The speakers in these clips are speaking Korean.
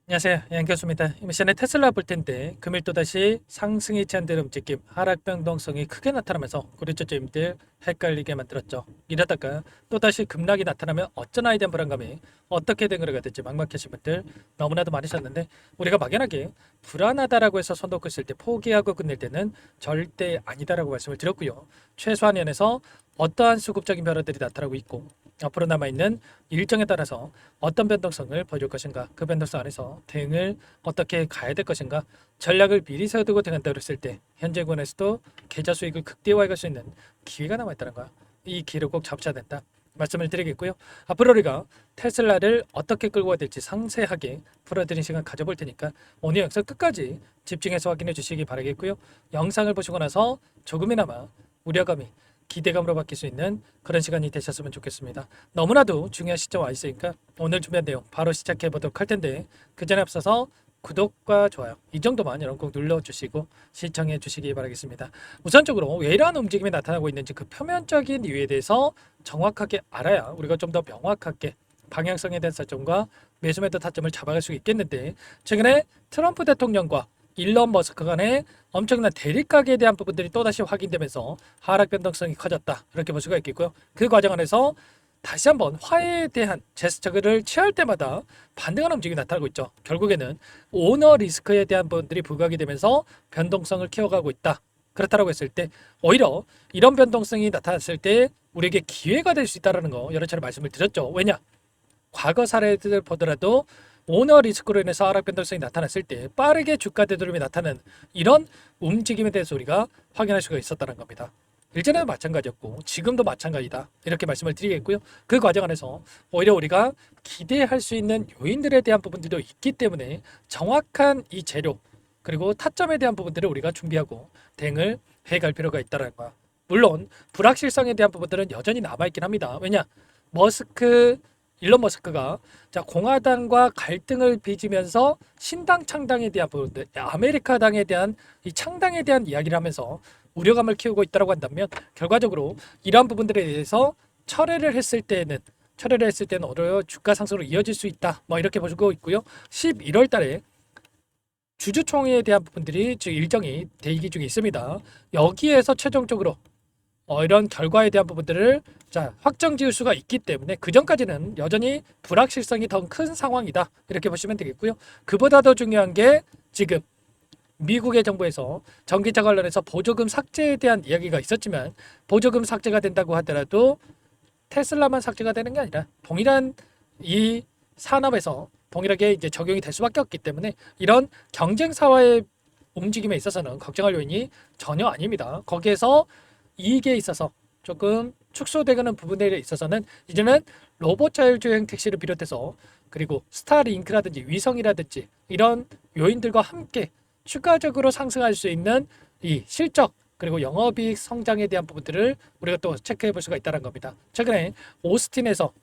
안녕하세요. 양교수입니다. 이 시간에 테슬라 볼 텐데 금일 또다시 상승이 제한되는 움직임, 하락 변동성이 크게 나타나면서 우리 저점들 헷갈리게 만들었죠. 이러다가 또다시 급락이 나타나면 어쩌나에 대한 불안감이 어떻게 된 거가 될지 막막하신 분들 너무나도 많으셨는데, 우리가 막연하게 불안하다라고 해서 손 놓고 있을 때 포기하고 끝낼 때는 절대 아니다라고 말씀을 드렸고요. 최소한 면에서 어떠한 수급적인 변화들이 나타나고 있고 앞으로 남아있는 일정에 따라서 어떤 변동성을 보여줄 것인가, 그 변동성 안에서 대응을 어떻게 가야 될 것인가, 전략을 미리 세워두고 대응한다고 했을 때 현재 구간에서도 계좌 수익을 극대화할 수 있는 기회가 남아있다는 거야. 이 기회를 꼭 잡셔야 된다 말씀을 드리겠고요. 앞으로 우리가 테슬라를 어떻게 끌고 가야 될지 상세하게 풀어드리는 시간 가져볼 테니까 오늘 영상 끝까지 집중해서 확인해 주시기 바라겠고요. 영상을 보시고 나서 조금이나마 우려감이 기대감으로 바뀔 수 있는 그런 시간이 되셨으면 좋겠습니다. 너무나도 중요한 시점 와 있으니까 오늘 준비한 내용 바로 시작해 보도록 할 텐데, 그 전에 앞서서 구독과 좋아요 이 정도만 여러분 꼭 눌러주시고 시청해 주시기 바라겠습니다. 우선적으로 왜 이러한 움직임이 나타나고 있는지 그 표면적인 이유에 대해서 정확하게 알아야 우리가 좀 더 명확하게 방향성에 대한 설정과 매수매도 타점을 잡아갈 수 있겠는데, 최근에 트럼프 대통령과 일론 머스크 간의 엄청난 대립각에 대한 부분들이 또다시 확인되면서 하락 변동성이 커졌다, 이렇게 볼 수가 있겠고요. 그 과정 안에서 다시 한번 화해에 대한 제스처를 취할 때마다 반등하는 움직임이 나타나고 있죠. 결국에는 오너 리스크에 대한 부분들이 부각이 되면서 변동성을 키워가고 있다. 그렇다고 했을 때 오히려 이런 변동성이 나타났을 때 우리에게 기회가 될 수 있다는 거 여러 차례 말씀을 드렸죠. 왜냐? 과거 사례들을 보더라도 오너 리스크로 인해서 하락 변동성이 나타났을 때 빠르게 주가 되돌림이 나타나는 이런 움직임에 대해서 우리가 확인할 수가 있었다는 겁니다. 일전에도 마찬가지였고 지금도 마찬가지다, 이렇게 말씀을 드리겠고요. 그 과정 안에서 오히려 우리가 기대할 수 있는 요인들에 대한 부분들도 있기 때문에 정확한 이 재료 그리고 타점에 대한 부분들을 우리가 준비하고 대응을 해갈 필요가 있다는 거야. 물론 불확실성에 대한 부분들은 여전히 남아있긴 합니다. 왜냐? 머스크 일론 머스크가 공화당과 갈등을 빚으면서 신당 창당에 대한 부분들, 아메리카당에 대한 이 창당에 대한 이야기를 하면서 우려감을 키우고 있다고 한다면, 결과적으로 이러한 부분들에 대해서 철회를 했을 때는 오히려 주가 상승으로 이어질 수 있다, 뭐 이렇게 보시고 있고요. 11월 달에 주주총회에 대한 부분들이 즉 일정이 대기 중에 있습니다. 여기에서 최종적으로 이런 결과에 대한 부분들을 확정 지을 수가 있기 때문에 그 전까지는 여전히 불확실성이 더 큰 상황이다, 이렇게 보시면 되겠고요. 그보다 더 중요한 게 지금 미국의 정부에서 전기차 관련해서 보조금 삭제에 대한 이야기가 있었지만, 보조금 삭제가 된다고 하더라도 테슬라만 삭제가 되는 게 아니라 동일한 이 산업에서 동일하게 이제 적용이 될 수밖에 없기 때문에 이런 경쟁 사회의 움직임에 있어서는 걱정할 요인이 전혀 아닙니다. 거기에서 이익에 있어서 조금 축소되는 부분에 있어서는 이제는 로봇 자율주행 택시를 비롯해서 그리고 스타링크라든지 위성이라든지 이런 요인들과 함께 추가적으로 상승할 수 있는 이 실적 그리고 영업이익 성장에 대한 부분들을 우리가 또 체크해 볼 수가 있다는 겁니다. 최근에 오스틴에서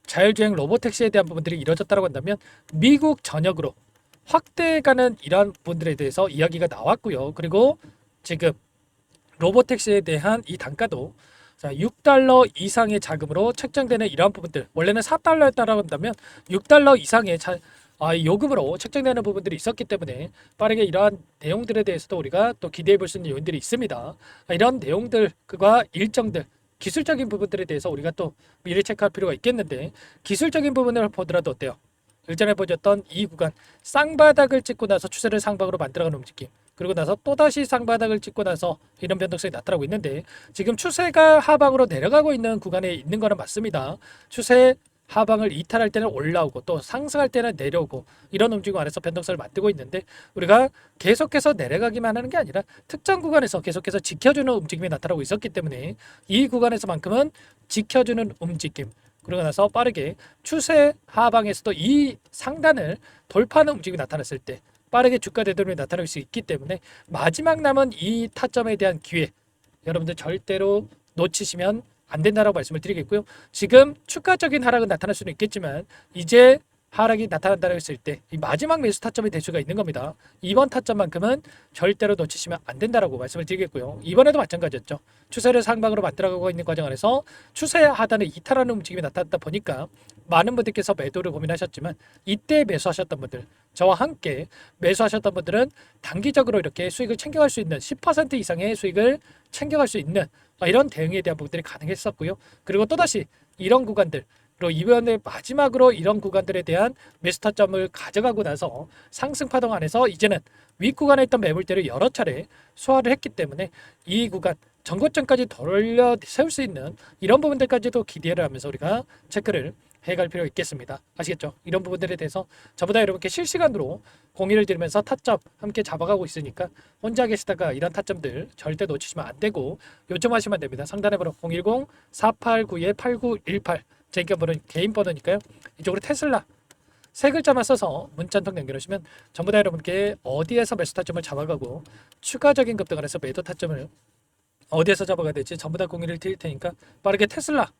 자율주행 로봇택시에 대한 부분들이 이루어졌다고 한다면 미국 전역으로 확대해가는 이러한 부분들에 대해서 이야기가 나왔고요. 그리고 지금 로봇택시에 대한 이 단가도 6달러 이상의 자금으로 책정되는 이러한 부분들, 원래는 4달러였다고 한다면 6달러 이상의 요금으로 책정되는 부분들이 있었기 때문에 빠르게 이러한 내용들에 대해서도 우리가 또 기대해 볼 수 있는 요인들이 있습니다. 이런 내용들과 일정들, 기술적인 부분들에 대해서 우리가 또 미리 체크할 필요가 있겠는데, 기술적인 부분을 보더라도 어때요? 일전에 보여줬던 이 구간 쌍바닥을 찍고 나서 추세를 상방으로 만들어가는 움직임, 그리고 나서 또다시 쌍바닥을 찍고 나서 이런 변동성이 나타나고 있는데, 지금 추세가 하방으로 내려가고 있는 구간에 있는 거는 맞습니다. 추세 하방을 이탈할 때는 올라오고 또 상승할 때는 내려오고 이런 움직임 안에서 변동성을 만들고 있는데, 우리가 계속해서 내려가기만 하는 게 아니라 특정 구간에서 계속해서 지켜주는 움직임이 나타나고 있었기 때문에 이 구간에서만큼은 지켜주는 움직임, 그러고 나서 빠르게 추세 하방에서도 이 상단을 돌파하는 움직임이 나타났을 때 빠르게 주가 되돌림이 나타날 수 있기 때문에 마지막 남은 이 타점에 대한 기회, 여러분들 절대로 놓치시면 안 된다라고 말씀을 드리겠고요. 지금 추가적인 하락은 나타날 수는 있겠지만 이제 하락이 나타난다고 했을 때 이 마지막 매수 타점이 될 수가 있는 겁니다. 이번 타점만큼은 절대로 놓치시면 안 된다라고 말씀을 드리겠고요. 이번에도 마찬가지였죠. 추세를 상방으로 만들어가고 있는 과정 안에서 추세 하단에 이탈하는 움직임이 나타났다 보니까 많은 분들께서 매도를 고민하셨지만 이때 매수하셨던 분들, 저와 함께 매수하셨던 분들은 단기적으로 이렇게 수익을 챙겨갈 수 있는 10% 이상의 수익을 챙겨갈 수 있는 이런 대응에 대한 부분들이 가능했었고요. 그리고 또다시 이런 구간들, 그리고 이번에 마지막으로 이런 구간들에 대한 매수 타점을 가져가고 나서 상승 파동 안에서 이제는 윗구간에 있던 매물대를 여러 차례 소화를 했기 때문에 이 구간 전고점까지 돌려 세울 수 있는 이런 부분들까지도 기대를 하면서 우리가 체크를 해갈 필요가 있겠습니다. 아시겠죠? 이런 부분들에 대해서 저보다 여러분께 실시간으로 공유를 드리면서 타점 함께 잡아가고 있으니까 혼자 계시다가 이런 타점들 절대 놓치시면 안 되고 요청하시면 됩니다. 상단에 번호 010-4892-8918 제 개인 번호니까요. 이쪽으로 테슬라 세 글자만 써서 문자 한 통 남겨주시면 전부 다 여러분께 어디에서 매수 타점을 잡아가고 추가적인 급등 안에서 매도 타점을 어디에서 잡아가야 될지 전부 다 공유를 드릴 테니까 빠르게 테슬라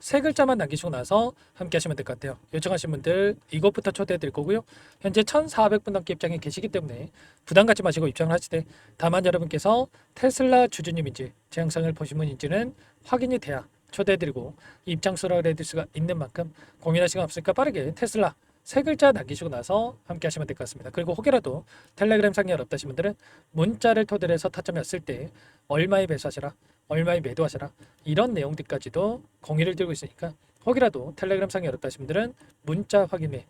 세 글자만 남기시고 나서 함께 하시면 될 것 같아요. 요청하신 분들 이것부터 초대해 드릴 거고요. 현재 1,400분 넘게 입장에 계시기 때문에 부담 갖지 마시고 입장을 하시되 다만 여러분께서 테슬라 주주님인지 제 영상을 보신 분인지는 확인이 돼야 초대해 드리고 입장 수락을 해드릴 수가 있는 만큼 고민할 시간 없으니까 빠르게 테슬라 세 글자 남기시고 나서 함께 하시면 될 것 같습니다. 그리고 혹여라도 텔레그램 상이 어렵다신 분들은 문자를 토대로 해서 타점이 왔을 때 얼마에 매수하시라, 얼마에 매도하시라 이런 내용들까지도 공유를 들고 있으니까 혹이라도 텔레그램 상이 어렵다신 분들은 문자 확인에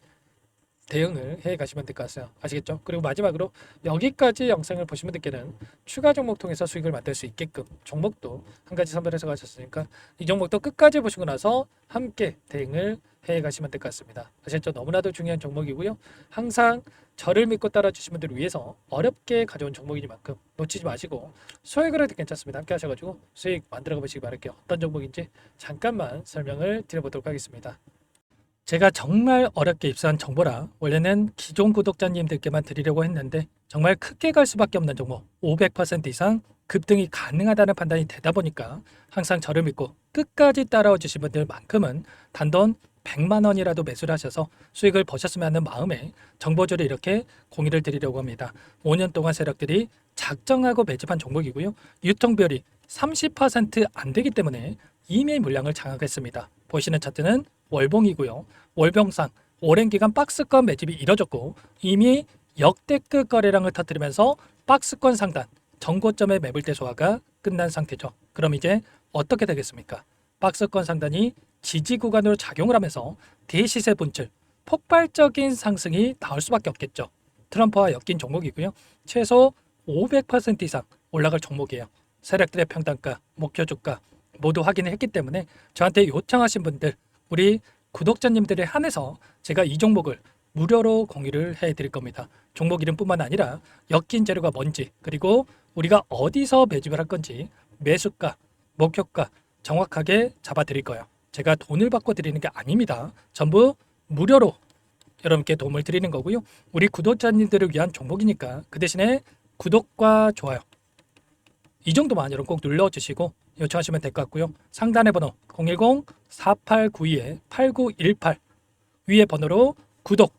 대응을 해 가시면 될 것 같아요. 아시겠죠? 그리고 마지막으로 여기까지 영상을 보신 분들께는 추가 종목 통해서 수익을 만들 수 있게끔 종목도 한 가지 선별해서 가셨으니까 이 종목도 끝까지 보시고 나서 함께 대응을 해 가시면 될 것 같습니다. 아시겠죠? 너무나도 중요한 종목이고요. 항상 저를 믿고 따라주신 분들을 위해서 어렵게 가져온 종목이니만큼 놓치지 마시고 소액으로 해도 괜찮습니다. 함께 하셔가지고 수익 만들어 보시기 바랄게요. 어떤 종목인지 잠깐만 설명을 드려보도록 하겠습니다. 제가 정말 어렵게 입수한 정보라 원래는 기존 구독자님들께만 드리려고 했는데 정말 크게 갈 수밖에 없는 종목 500% 이상 급등이 가능하다는 판단이 되다 보니까 항상 저를 믿고 끝까지 따라와 주신 분들만큼은 단돈 100만 원이라도 매수를 하셔서 수익을 보셨으면 하는 마음에 정보주를 이렇게 공유를 드리려고 합니다. 5년 동안 세력들이 작정하고 매집한 종목이고요. 유통비율이 30%안 되기 때문에 이미 물량을 장악했습니다. 보시는 차트는 월봉이고요. 월봉상 오랜 기간 박스권 매집이 이뤄졌고 이미 역대급 거래량을 터뜨리면서 박스권 상단 전고점의 매물대 소화가 끝난 상태죠. 그럼 이제 어떻게 되겠습니까? 박스권 상단이 지지 구간으로 작용을 하면서 대시세 분출, 폭발적인 상승이 나올 수밖에 없겠죠. 트럼프와 엮인 종목이고요. 최소 500% 이상 올라갈 종목이에요. 세력들의 평단가, 목표 주가 모두 확인을 했기 때문에 저한테 요청하신 분들 우리 구독자님들에 한해서 제가 이 종목을 무료로 공유를 해드릴 겁니다. 종목 이름뿐만 아니라 엮인 재료가 뭔지 그리고 우리가 어디서 매집을 할 건지 매수가, 목표가 정확하게 잡아드릴 거예요. 제가 돈을 받고 드리는 게 아닙니다. 전부 무료로 여러분께 도움을 드리는 거고요. 우리 구독자님들을 위한 종목이니까 그 대신에 구독과 좋아요 이 정도만 여러분 꼭 눌러주시고 요청하시면 될 것 같고요. 상단의 번호 010-4892-8918 위에 번호로 구독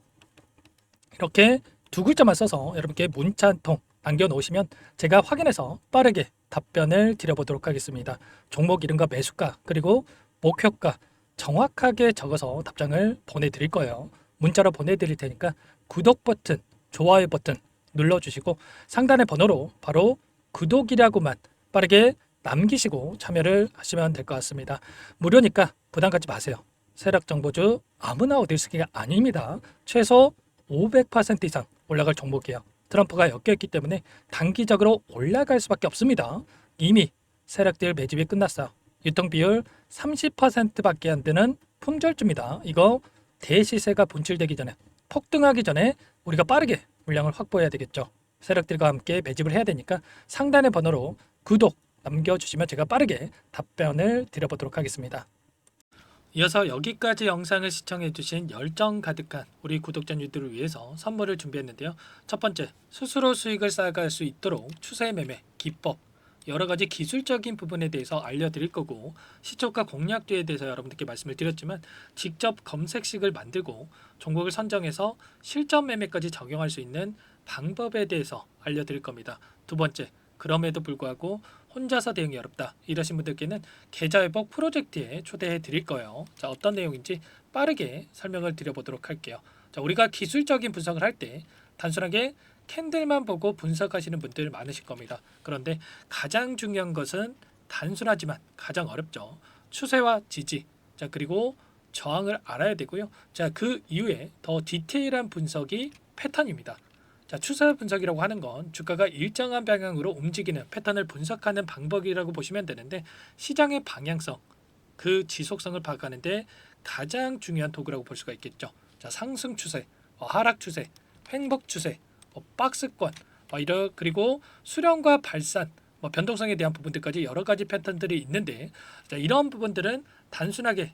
이렇게 두 글자만 써서 여러분께 문자 한 통 남겨놓으시면 제가 확인해서 빠르게 답변을 드려보도록 하겠습니다. 종목 이름과 매수가 그리고 목표가 정확하게 적어서 답장을 보내드릴 거예요. 문자로 보내드릴 테니까 구독 버튼, 좋아요 버튼 눌러주시고 상단의 번호로 바로 구독이라고만 빠르게 남기시고 참여를 하시면 될 것 같습니다. 무료니까 부담 갖지 마세요. 세력 정보주 아무나 얻을 수 있는 게 아닙니다. 최소 500% 이상 올라갈 종목이에요. 트럼프가 엮여있기 때문에 단기적으로 올라갈 수밖에 없습니다. 이미 세력들 매집이 끝났어요. 유통비율 30%밖에 안 되는 품절주입니다. 이거 대시세가 분출되기 전에 폭등하기 전에 우리가 빠르게 물량을 확보해야 되겠죠. 세력들과 함께 매집을 해야 되니까 상단의 번호로 구독 남겨주시면 제가 빠르게 답변을 드려보도록 하겠습니다. 이어서 여기까지 영상을 시청해주신 열정 가득한 우리 구독자님들을 위해서 선물을 준비했는데요. 첫 번째, 스스로 수익을 쌓아갈 수 있도록 추세 매매 기법 여러 가지 기술적인 부분에 대해서 알려드릴 거고 시초가 공략주에 대해서 여러분들께 말씀을 드렸지만 직접 검색식을 만들고 종목을 선정해서 실전 매매까지 적용할 수 있는 방법에 대해서 알려드릴 겁니다. 두 번째, 그럼에도 불구하고 혼자서 대응이 어렵다 이러신 분들께는 계좌회복 프로젝트에 초대해 드릴 거예요. 자, 어떤 내용인지 빠르게 설명을 드려보도록 할게요. 자, 우리가 기술적인 분석을 할 때 단순하게 캔들만 보고 분석하시는 분들 많으실 겁니다. 그런데 가장 중요한 것은 단순하지만 가장 어렵죠. 추세와 지지, 자 그리고 저항을 알아야 되고요. 자, 그 이후에 더 디테일한 분석이 패턴입니다. 자, 추세 분석이라고 하는 건 주가가 일정한 방향으로 움직이는 패턴을 분석하는 방법이라고 보시면 되는데 시장의 방향성, 그 지속성을 파악하는데 가장 중요한 도구라고 볼 수가 있겠죠. 자, 상승 추세, 하락 추세, 횡복 추세, 박스권, 그리고 수렴과 발산, 변동성에 대한 부분들까지 여러 가지 패턴들이 있는데 자, 이런 부분들은 단순하게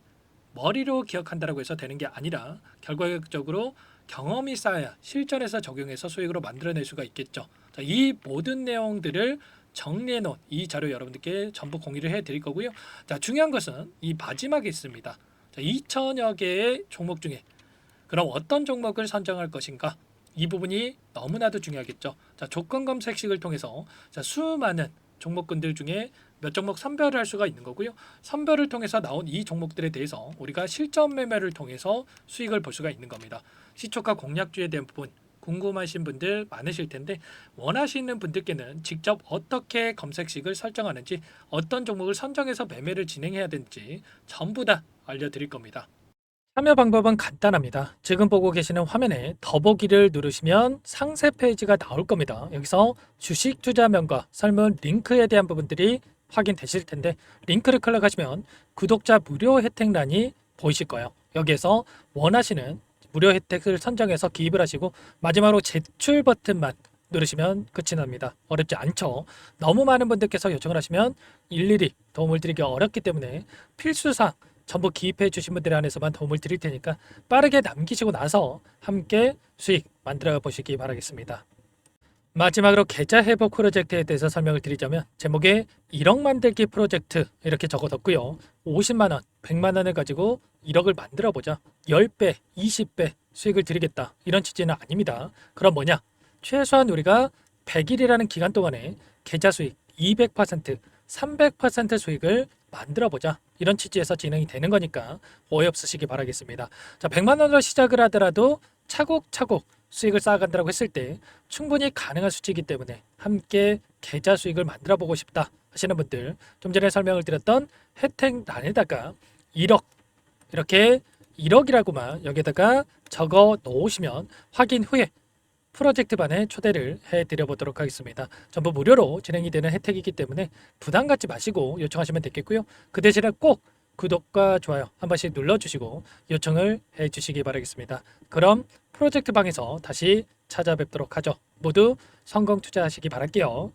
머리로 기억한다라고 해서 되는 게 아니라 결과적으로 경험이 쌓아야 실전에서 적용해서 수익으로 만들어낼 수가 있겠죠. 자, 이 모든 내용들을 정리해 놓은 이 자료 여러분들께 전부 공유를 해 드릴 거고요. 자, 중요한 것은 이 마지막에 있습니다. 자, 2천여 개의 종목 중에 그럼 어떤 종목을 선정할 것인가? 이 부분이 너무나도 중요하겠죠. 자, 조건 검색식을 통해서 자, 수많은 종목군들 중에 몇 종목 선별을 할 수가 있는 거고요. 선별을 통해서 나온 이 종목들에 대해서 우리가 실전 매매를 통해서 수익을 볼 수가 있는 겁니다. 시초가 공략주에 대한 부분 궁금하신 분들 많으실 텐데 원하시는 분들께는 직접 어떻게 검색식을 설정하는지 어떤 종목을 선정해서 매매를 진행해야 되는지 전부 다 알려드릴 겁니다. 참여 방법은 간단합니다. 지금 보고 계시는 화면에 더보기를 누르시면 상세 페이지가 나올 겁니다. 여기서 주식 투자명과 설문 링크에 대한 부분들이 확인되실 텐데 링크를 클릭하시면 구독자 무료 혜택란이 보이실 거예요. 여기에서 원하시는 무료 혜택을 선정해서 기입을 하시고 마지막으로 제출 버튼만 누르시면 끝이 납니다. 어렵지 않죠? 너무 많은 분들께서 요청을 하시면 일일이 도움을 드리기 어렵기 때문에 필수사항 전부 기입해 주신 분들 안에서만 도움을 드릴 테니까 빠르게 남기시고 나서 함께 수익 만들어 보시기 바라겠습니다. 마지막으로 계좌 회복 프로젝트에 대해서 설명을 드리자면 제목에 1억 만들기 프로젝트 이렇게 적어뒀고요. 50만 원, 100만 원을 가지고 1억을 만들어 보자. 10배, 20배 수익을 드리겠다. 이런 취지는 아닙니다. 그럼 뭐냐? 최소한 우리가 100일이라는 기간 동안에 계좌 수익 200%, 300% 수익을 만들어 보자. 이런 취지에서 진행이 되는 거니까 오해 없으시기 바라겠습니다. 자, 100만 원으로 시작을 하더라도 차곡차곡 수익을 쌓아간다고 했을 때 충분히 가능한 수치이기 때문에 함께 계좌 수익을 만들어 보고 싶다 하시는 분들 좀 전에 설명을 드렸던 혜택란에다가 1억 이렇게 1억이라고만 여기다가 적어 놓으시면 확인 후에 프로젝트 반에 초대를 해드려 보도록 하겠습니다. 전부 무료로 진행이 되는 혜택이기 때문에 부담 갖지 마시고 요청하시면 되겠고요. 그 대신에 꼭 구독과 좋아요 한 번씩 눌러주시고 요청을 해주시기 바라겠습니다. 그럼 프로젝트 방에서 다시 찾아뵙도록 하죠. 모두 성공 투자하시기 바랄게요.